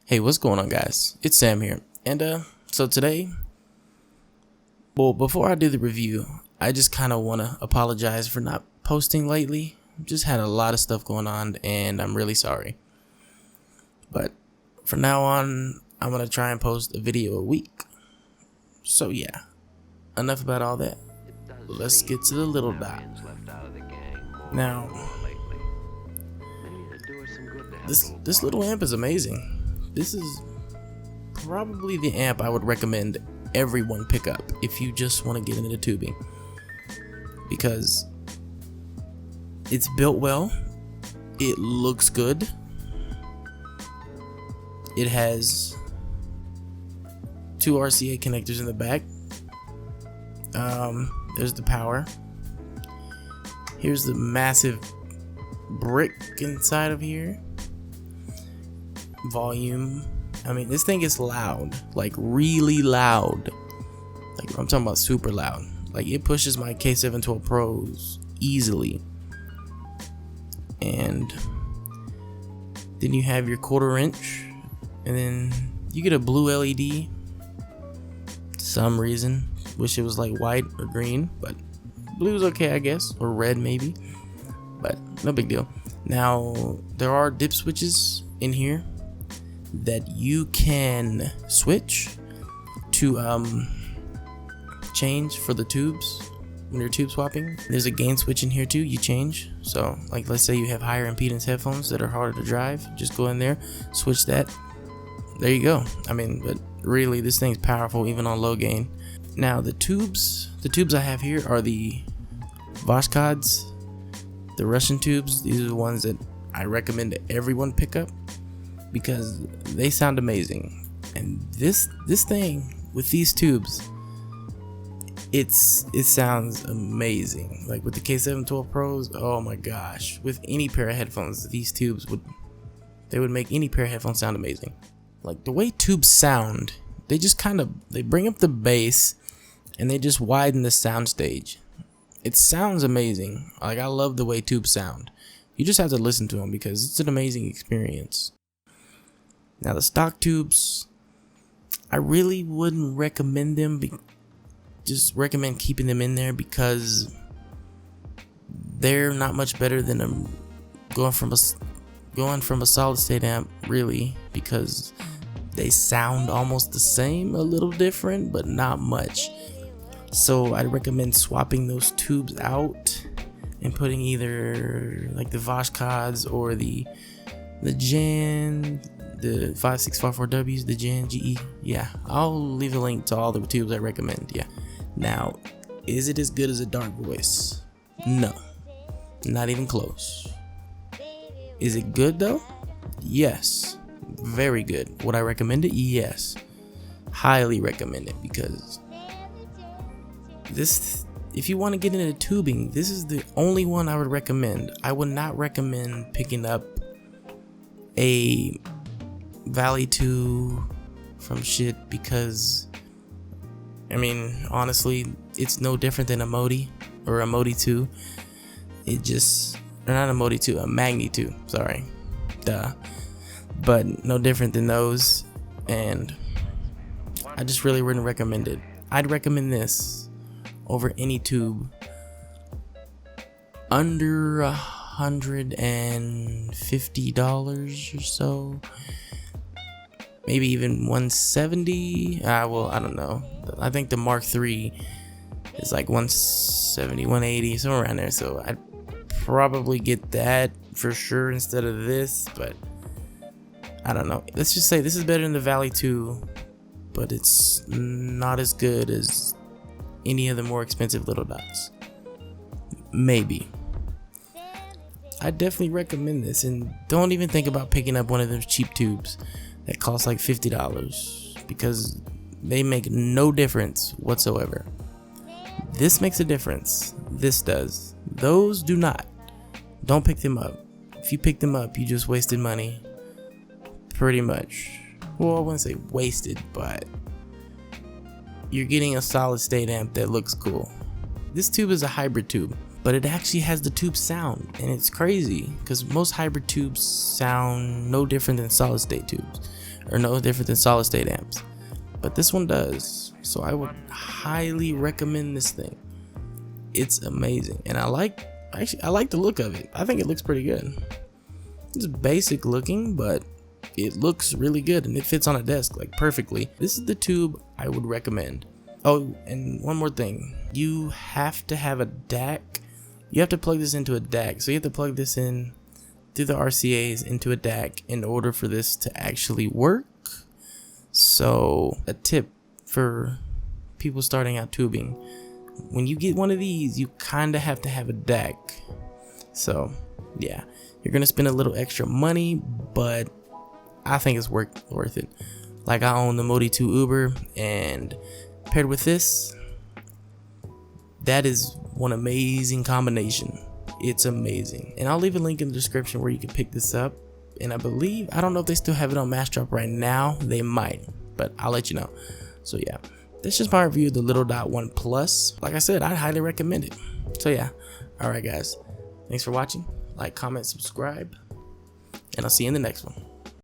Hey, what's going on, guys? It's Sam here, and so today, well, before I do the review, I just kind of want to apologize for not posting lately. Just had a lot of stuff going on, and I'm really sorry. But from now on, I'm gonna try and post a video a week. So yeah, enough about all that. Let's get to the LittleDot. Now, this little amp is amazing. This is probably the amp I would recommend everyone pick up if you just want to get into tubing, because it's built well, it looks good, it has two RCA connectors in the back, there's the power, here's the massive brick inside of here, volume. I mean, this thing is loud, like really loud. Like, I'm talking about super loud. Like, it pushes my K712 Pros easily. And then you have your 1/4 inch, and then you get a blue LED. Some reason, wish it was like white or green, but blue's okay, I guess, or red maybe. But no big deal. Now, there are dip switches in here that you can switch to change for the tubes when you're tube swapping. There's a gain switch in here too, you change. So like, let's say you have higher impedance headphones that are harder to drive, just go in there, switch that, there you go. I mean, but really this thing's powerful even on low gain. Now the tubes I have here are the Voshkods, the Russian tubes. These are the ones that I recommend that everyone pick up, because they sound amazing. And this thing with these tubes, it sounds amazing. Like with the K712 Pros, oh my gosh, with any pair of headphones, these tubes would make any pair of headphones sound amazing. Like the way tubes sound, they just they bring up the bass and they just widen the sound stage. It sounds amazing. Like, I love the way tubes sound. You just have to listen to them because it's an amazing experience. Now the stock tubes, I really wouldn't recommend them. Just recommend keeping them in there because they're not much better than going from a solid state amp, really, because they sound almost the same, a little different, but not much. So I'd recommend swapping those tubes out and putting either like the Voshkods or the Jan, the 5654Ws, the Jan GE. Yeah, I'll leave a link to all the tubes I recommend. Yeah. Now, is it as good as a Dark Voice? No, not even close. Is it good though? Yes, very good. Would I recommend it? Yes, highly recommend it, because if you want to get into tubing, this is the only one I would recommend. I would not recommend picking up a Valley 2 from shit, because I mean, honestly, it's no different than a Modi or a Modi 2. Or not a Modi 2, a Magni 2, sorry, duh. But no different than those, and I just really wouldn't recommend it. I'd recommend this over any tube under $150 or so, maybe even $170. Well, I don't know. I think the Mark III is like $170, $180, somewhere around there. So I'd probably get that for sure instead of this, but I don't know. Let's just say this is better than the Valley 2, but it's not as good as any of the more expensive LittleDots. Maybe. I definitely recommend this, and don't even think about picking up one of those cheap tubes that cost like $50, because they make no difference whatsoever. This makes a difference. This does. Those do not. Don't pick them up. If you pick them up, you just wasted money. Pretty much. Well, I wouldn't say wasted, but you're getting a solid state amp that looks cool. This tube is a hybrid tube, but it actually has the tube sound, and it's crazy because most hybrid tubes sound no different than solid state tubes, or no different than solid state amps, but this one does. So I would highly recommend this thing. It's amazing, and I like the look of it. I think it looks pretty good. It's basic looking, but it looks really good, and it fits on a desk like perfectly. This is the tube I would recommend. Oh, and one more thing, you have to have a DAC. You have to plug this into a DAC, so you have to plug this in through the RCAs into a DAC in order for this to actually work. So a tip for people starting out tubing: when you get one of these, you kind of have to have a DAC. So yeah, you're gonna spend a little extra money, but I think it's worth it. Like, I own the Modi 2 Uber, and paired with this, that is one amazing combination. It's amazing, and I'll leave a link in the description where you can pick this up. And I don't know if they still have it on massdrop right now. They might, but I'll let you know. So yeah, that's just my review of the LittleDot 1 Plus. Like I said, I highly recommend it. So yeah, alright guys, thanks for watching. Like, comment, subscribe, and I'll see you in the next one.